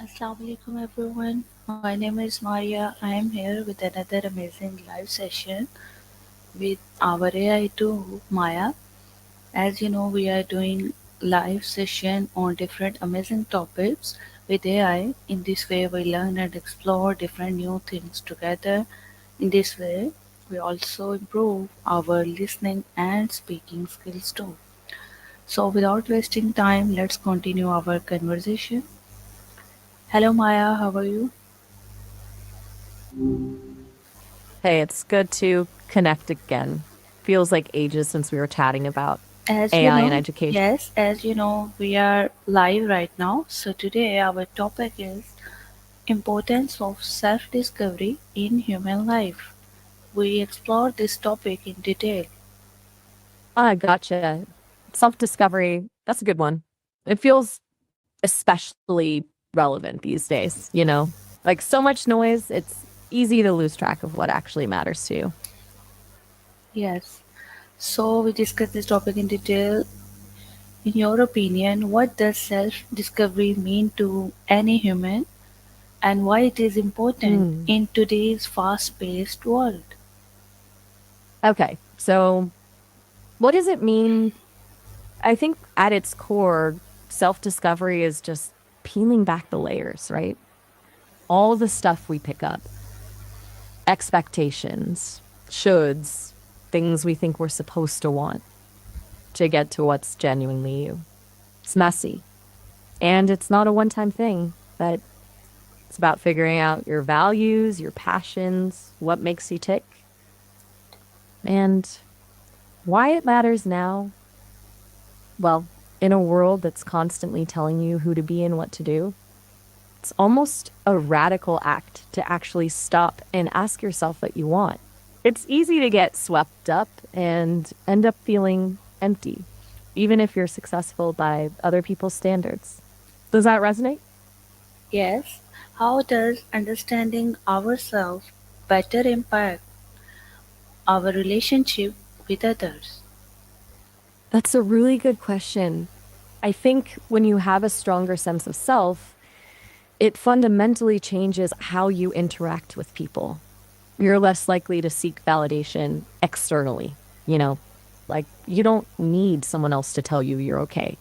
Assalamu alaikum everyone. My name is Maria. I am here with another amazing live session with our AI tool Maya. As you know, we are doing live session on different amazing topics with AI. In this way, we learn and explore different new things together. In this way, we also improve our listening and speaking skills too. So, without wasting time, let's continue our conversation. Hello, Maya. How are you? Hey, it's good to connect again. Feels like ages since we were chatting about As you AI and know, education. yes, as you know, we are live right now. So today our topic is importance of self-discovery in human life. We explore this topic in detail. Ah, gotcha. Self discovery, that's a good one. It feels especially relevant these days. Like so much noise, it's easy to lose track of what actually matters to you. Yes. So we discuss this topic in detail. In your opinion, what does self-discovery mean to any human and why it is important Hmm. in today's fast-paced world? Okay, so what does it mean? I think at its core, self discovery is just peeling back the layers, right? All the stuff we pick up, expectations, shoulds, things we think we're supposed to want to get to what's genuinely you. It's messy. And it's not a one time thing, but it's about figuring out your values, your passions, what makes you tick, and why it matters now. Well, in a world that's constantly telling you who to be and what to do, it's almost a radical act to actually stop and ask yourself what you want. It's easy to get swept up and end up feeling empty, even if you're successful by other people's standards. Does that resonate? Yes. How does understanding ourselves better impact our relationship with others? That's a really good question. I think when you have a stronger sense of self, it fundamentally changes how you interact with people. You're less likely to seek validation externally, you know, like you don't need someone else to tell you you're okay.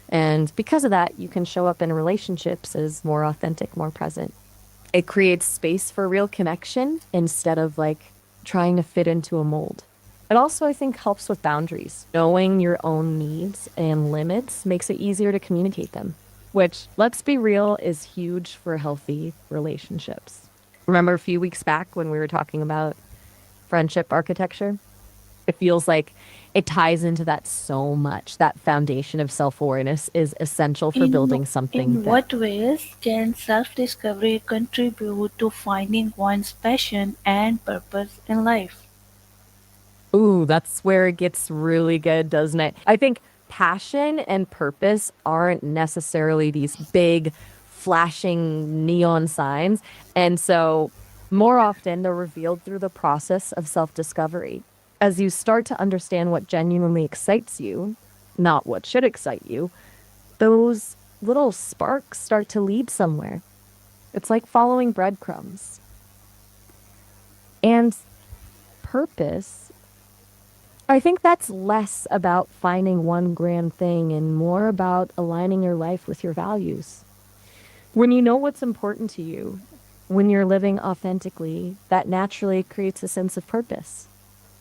And because of that, you can show up in relationships as more authentic, more present. It creates space for real connection instead of like trying to fit into a mold. It also, I think, helps with boundaries. Knowing your own needs and limits makes it easier to communicate them, which, let's be real, is huge for healthy relationships. Remember a few weeks back when we were talking about friendship architecture? It feels like it ties into that so much. That foundation of self awareness is essential for In, building something in that, what ways can self discovery contribute to finding one's passion and purpose in life? ooh, that's where it gets really good, doesn't it? I think passion and purpose aren't necessarily these big, flashing neon signs. And so, more often, they're revealed through the process of self discovery. As you start to understand what genuinely excites you, not what should excite you, those little sparks start to lead somewhere. It's like following breadcrumbs. And purpose, I think that's less about finding one grand thing and more about aligning your life with your values. When you know what's important to you, when you're living authentically, that naturally creates a sense of purpose.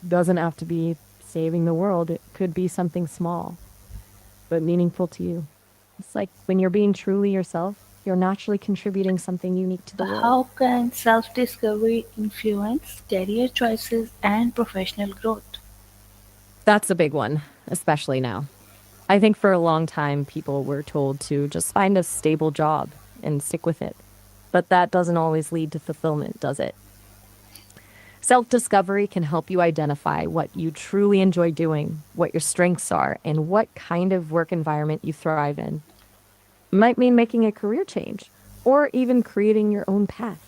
Doesn't have to be saving the world, it could be something small, but meaningful to you. It's like when you're being truly yourself, you're naturally contributing something unique to the world. How can self discovery influence career choices and professional growth? That's a big one, especially now. I think for a long time, people were told to just find a stable job and stick with it. But that doesn't always lead to fulfillment, does it? Self discovery can help you identify what you truly enjoy doing, what your strengths are, and what kind of work environment you thrive in. It might mean making a career change or even creating your own path.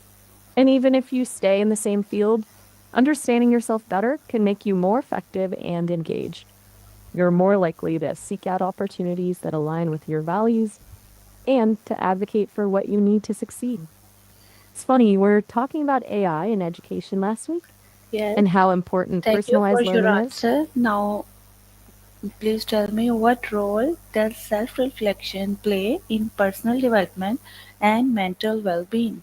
And even if you stay in the same field, understanding yourself better can make you more effective and engaged. You're more likely to seek out opportunities that align with your values and to advocate for what you need to succeed. It's funny, we're talking about AI in education last week Yes. and how important Thank you for personalized your learning is. answer. Now, please tell me, what role does self reflection play in personal development and mental well being?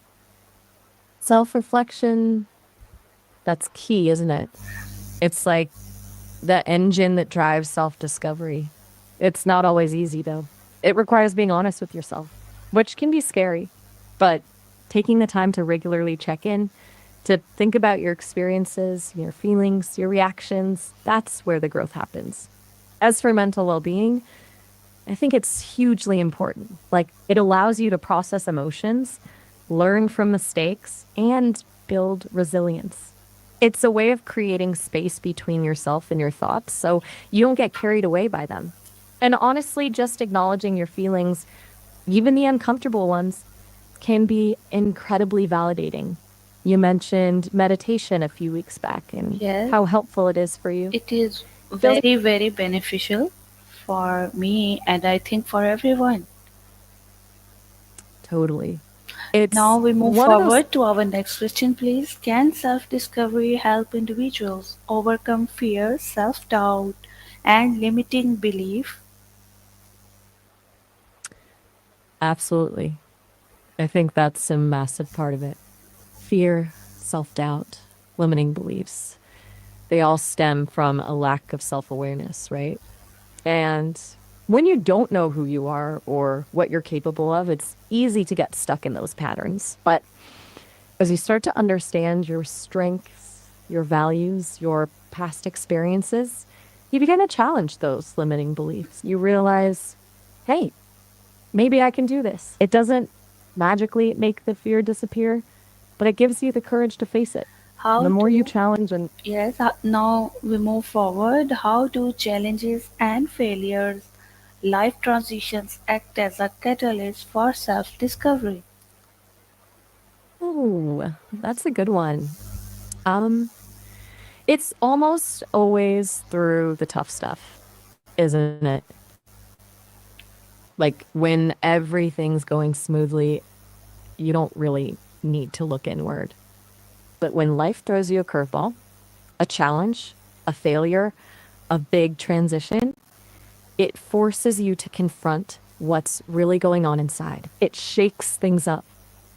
Self reflection, that's key, isn't it? It's like the engine that drives self discovery. It's not always easy, though. It requires being honest with yourself, which can be scary. But taking the time to regularly check in, to think about your experiences, your feelings, your reactions, that's where the growth happens. As for mental well being, I think it's hugely important. Like, it allows you to process emotions, learn from mistakes, and build resilience. It's a way of creating space between yourself and your thoughts so you don't get carried away by them. And honestly, just acknowledging your feelings, even the uncomfortable ones, can be incredibly validating. You mentioned meditation a few weeks back and Yes, how helpful it is for you. it is Feels very, very beneficial for me and I think for everyone. totally. Now It's we move one of those. forward to our next question, please. Can self discovery help individuals overcome fear, self doubt, and limiting belief? Absolutely. I think that's a massive part of it. Fear, self doubt, limiting beliefs, they all stem from a lack of self awareness, right? And when you don't know who you are or what you're capable of, it's easy to get stuck in those patterns. But as you start to understand your strengths, your values, your past experiences, you begin to challenge those limiting beliefs. You realize, hey, maybe I can do this. It doesn't magically make the fear disappear, but it gives you the courage to face it. How The more you do challenge and Yes, now we move forward. How do challenges and failures, life transitions act as a catalyst for self discovery? oh, that's a good one. Um, it's almost always through the tough stuff, isn't it? Like when everything's going smoothly, you don't really need to look inward. But when life throws you a curveball, a challenge, a failure, a big transition, it forces you to confront what's really going on inside. It shakes things up.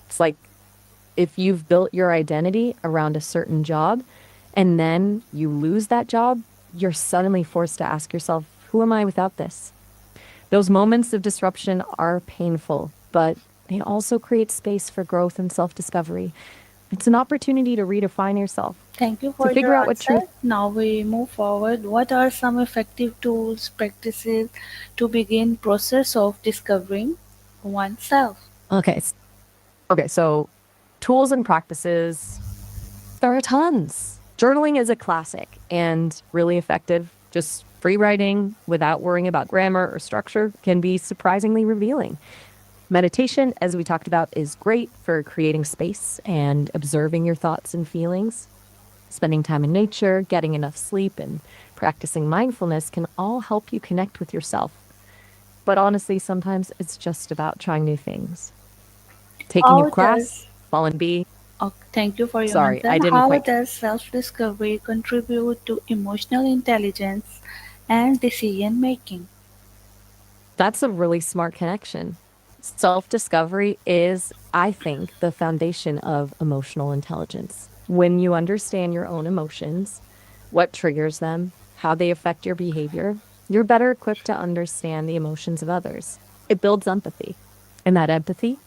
It's like if you've built your identity around a certain job and then you lose that job, you're suddenly forced to ask yourself, who am I without this? Those moments of disruption are painful, but they also create space for growth and self discovery. It's an opportunity to redefine yourself, Thank you to for figure your out what answer. truth. Now we move forward. What are some effective tools, practices to begin process of discovering oneself? Okay. Okay. So, tools and practices, there are tons. Journaling is a classic and really effective. Just free writing without worrying about grammar or structure can be surprisingly revealing. Meditation, as we talked about, is great for creating space and observing your thoughts and feelings. Spending time in nature, getting enough sleep, and practicing mindfulness can all help you connect with yourself. But honestly, sometimes it's just about trying new things. Taking a How class, does fall and be. Thank you for your Sorry, answer. I didn't How quite. does self discovery contribute to emotional intelligence and decision making? That's a really smart connection. Self discovery is, I think, the foundation of emotional intelligence. When you understand your own emotions, what triggers them, how they affect your behavior, you're better equipped to understand the emotions of others. It builds empathy. And that empathy,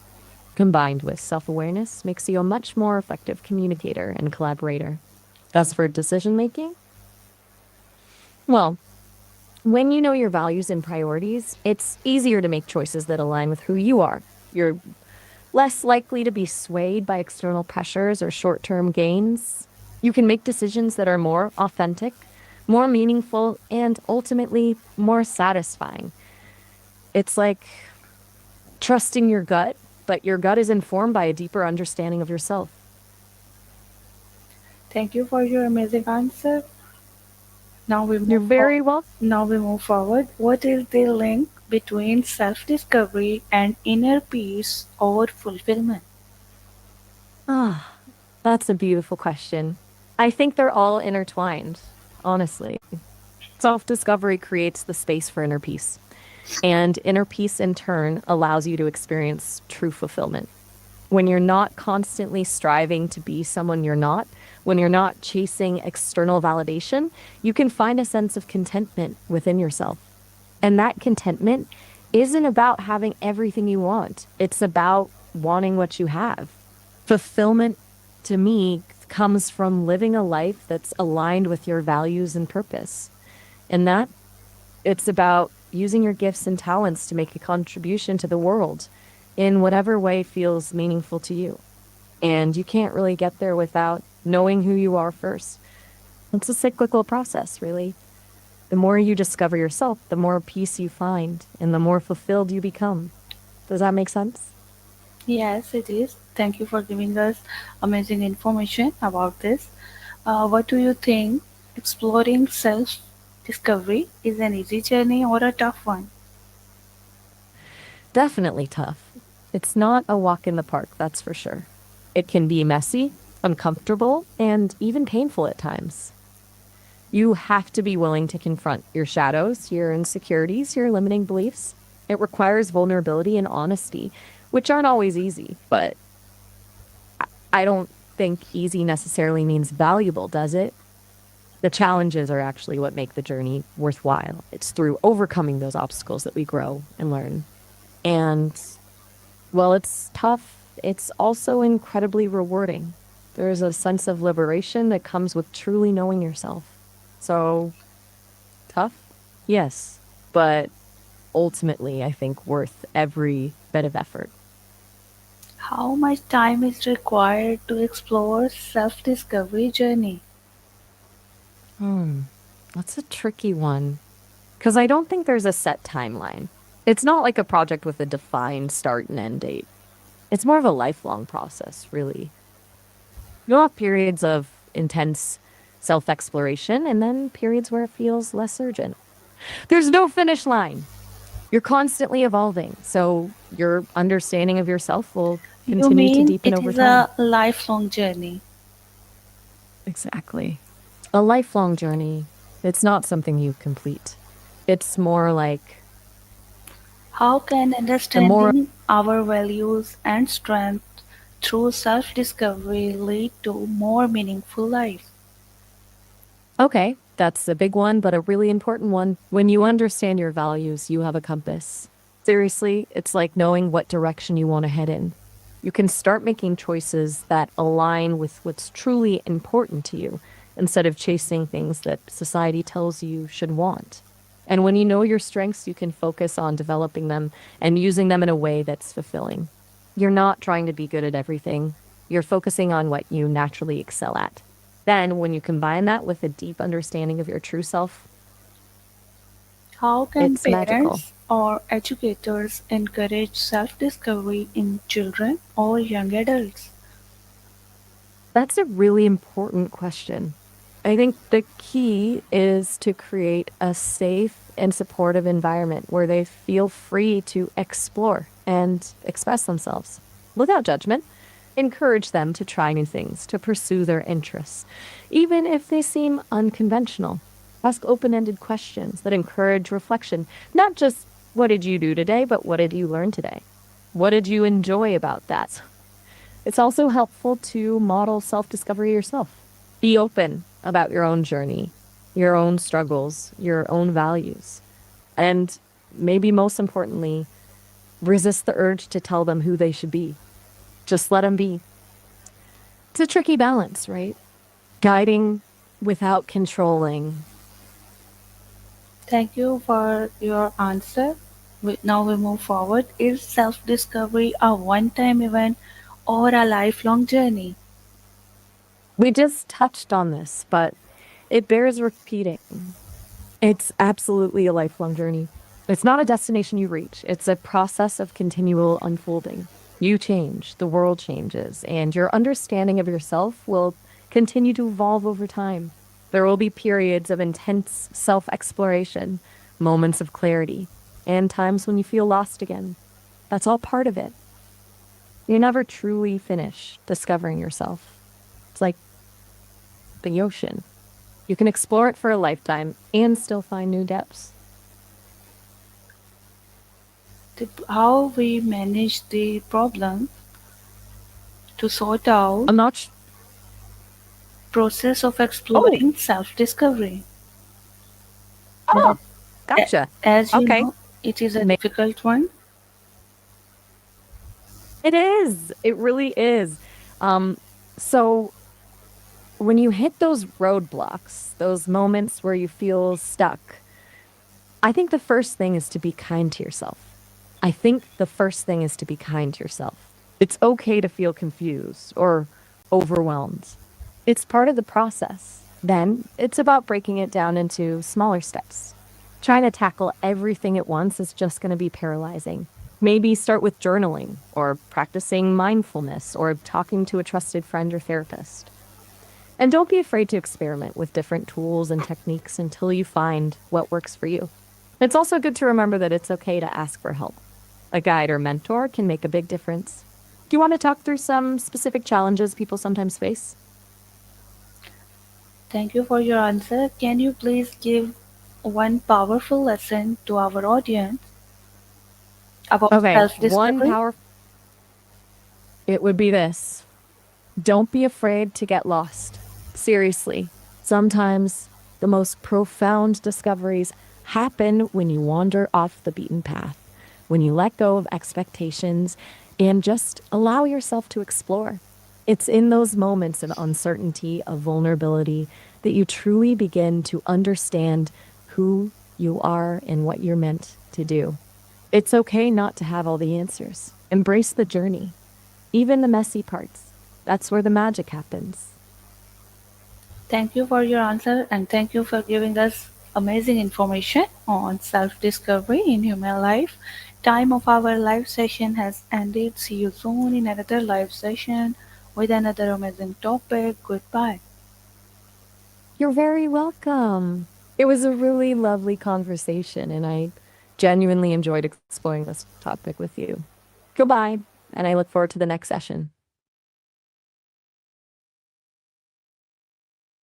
combined with self awareness, makes you a much more effective communicator and collaborator. As for decision making, well, when you know your values and priorities, it's easier to make choices that align with who you are. You're less likely to be swayed by external pressures or short term gains. You can make decisions that are more authentic, more meaningful, and ultimately more satisfying. It's like trusting your gut, but your gut is informed by a deeper understanding of yourself. Thank you for your amazing answer. Now we You're move for, very well. Now we move forward. What is the link between self-discovery and inner peace or fulfillment? Ah, that's a beautiful question. I think they're all intertwined, honestly. Self discovery creates the space for inner peace, and inner peace in turn allows you to experience true fulfillment. When you're not constantly striving to be someone you're not, when you're not chasing external validation, you can find a sense of contentment within yourself. And that contentment isn't about having everything you want, it's about wanting what you have. Fulfillment to me comes from living a life that's aligned with your values and purpose. And that it's about using your gifts and talents to make a contribution to the world in whatever way feels meaningful to you. And you can't really get there without knowing who you are first. It's a cyclical process, really. The more you discover yourself, the more peace you find, and the more fulfilled you become. Does that make sense? Yes, it is. Thank you for giving us amazing information about this. What do you think? Exploring self discovery is an easy journey or a tough one? Definitely tough. It's not a walk in the park, that's for sure. It can be messy, uncomfortable, and even painful at times. You have to be willing to confront your shadows, your insecurities, your limiting beliefs. It requires vulnerability and honesty, which aren't always easy, but I don't think easy necessarily means valuable, does it? The challenges are actually what make the journey worthwhile. It's through overcoming those obstacles that we grow and learn. And while it's tough, it's also incredibly rewarding. There's a sense of liberation that comes with truly knowing yourself. So, tough? Yes. But ultimately, I think worth every bit of effort. How much time is required to explore self discovery journey? Hmm. That's a tricky one. Because I don't think there's a set timeline. It's not like a project with a defined start and end date. It's more of a lifelong process, really. You'll have periods of intense self exploration and then periods where it feels less urgent. There's no finish line. You're constantly evolving, so your understanding of yourself will You continue to mean deepen it over is time. a lifelong journey? Exactly. A lifelong journey. It's not something you complete. It's more like How can the more. understanding our values and strengths through self discovery lead to more meaningful life? Okay, that's a big one, but a really important one. When you understand your values, you have a compass. Seriously, it's like knowing what direction you want to head in. You can start making choices that align with what's truly important to you instead of chasing things that society tells you should want. And when you know your strengths, you can focus on developing them and using them in a way that's fulfilling. You're not trying to be good at everything, you're focusing on what you naturally excel at. Then, when you combine that with a deep understanding of your true self, How can it's magical. parents or educators encourage self discovery in children or young adults? That's a really important question. I think the key is to create a safe and supportive environment where they feel free to explore and express themselves without judgment. Encourage them to try new things, to pursue their interests, even if they seem unconventional. Ask open ended questions that encourage reflection, not just what did you do today, but what did you learn today? What did you enjoy about that? It's also helpful to model self discovery yourself. Be open about your own journey, your own struggles, your own values. And maybe most importantly, resist the urge to tell them who they should be. Just let them be. It's a tricky balance, right? Guiding without controlling. Thank you for your answer. Now we move forward. Is self discovery a one time event or a lifelong journey? We just touched on this, but it bears repeating. It's absolutely a lifelong journey. It's not a destination you reach, it's a process of continual unfolding. You change, the world changes, and your understanding of yourself will continue to evolve over time. There will be periods of intense self exploration, moments of clarity, and times when you feel lost again. That's all part of it. You never truly finish discovering yourself. It's like the ocean. You can explore it for a lifetime and still find new depths. How we manage the problem to sort out I'm not. process of Oh, exploring self-discovery. oh, As, gotcha. as you Okay. know, it is a Ma- difficult one. It is. It really is. Um, so when you hit those roadblocks, those moments where you feel stuck, I think the first thing is to be kind to yourself. I think the first thing is to be kind to yourself. It's okay to feel confused or overwhelmed. It's part of the process. Then it's about breaking it down into smaller steps. Trying to tackle everything at once is just going to be paralyzing. Maybe start with journaling or practicing mindfulness or talking to a trusted friend or therapist. And don't be afraid to experiment with different tools and techniques until you find what works for you. It's also good to remember that it's okay to ask for help. A guide or mentor can make a big difference. Do you want to talk through some specific challenges people sometimes face? Thank you for your answer. Can you please give one powerful lesson to our audience about Okay, one self-discovery? power it would be this. Don't be afraid to get lost. Seriously. Sometimes the most profound discoveries happen when you wander off the beaten path, when you let go of expectations and just allow yourself to explore. It's in those moments of uncertainty, of vulnerability, that you truly begin to understand who you are and what you're meant to do. It's okay not to have all the answers. Embrace the journey, even the messy parts. That's where the magic happens. Thank you for your answer and thank you for giving us amazing information on self-discovery in human life. Time of our live session has ended. See you soon in another live session with another amazing topic. Goodbye. You're very welcome. It was a really lovely conversation, and I genuinely enjoyed exploring this topic with you. Goodbye, and I look forward to the next session.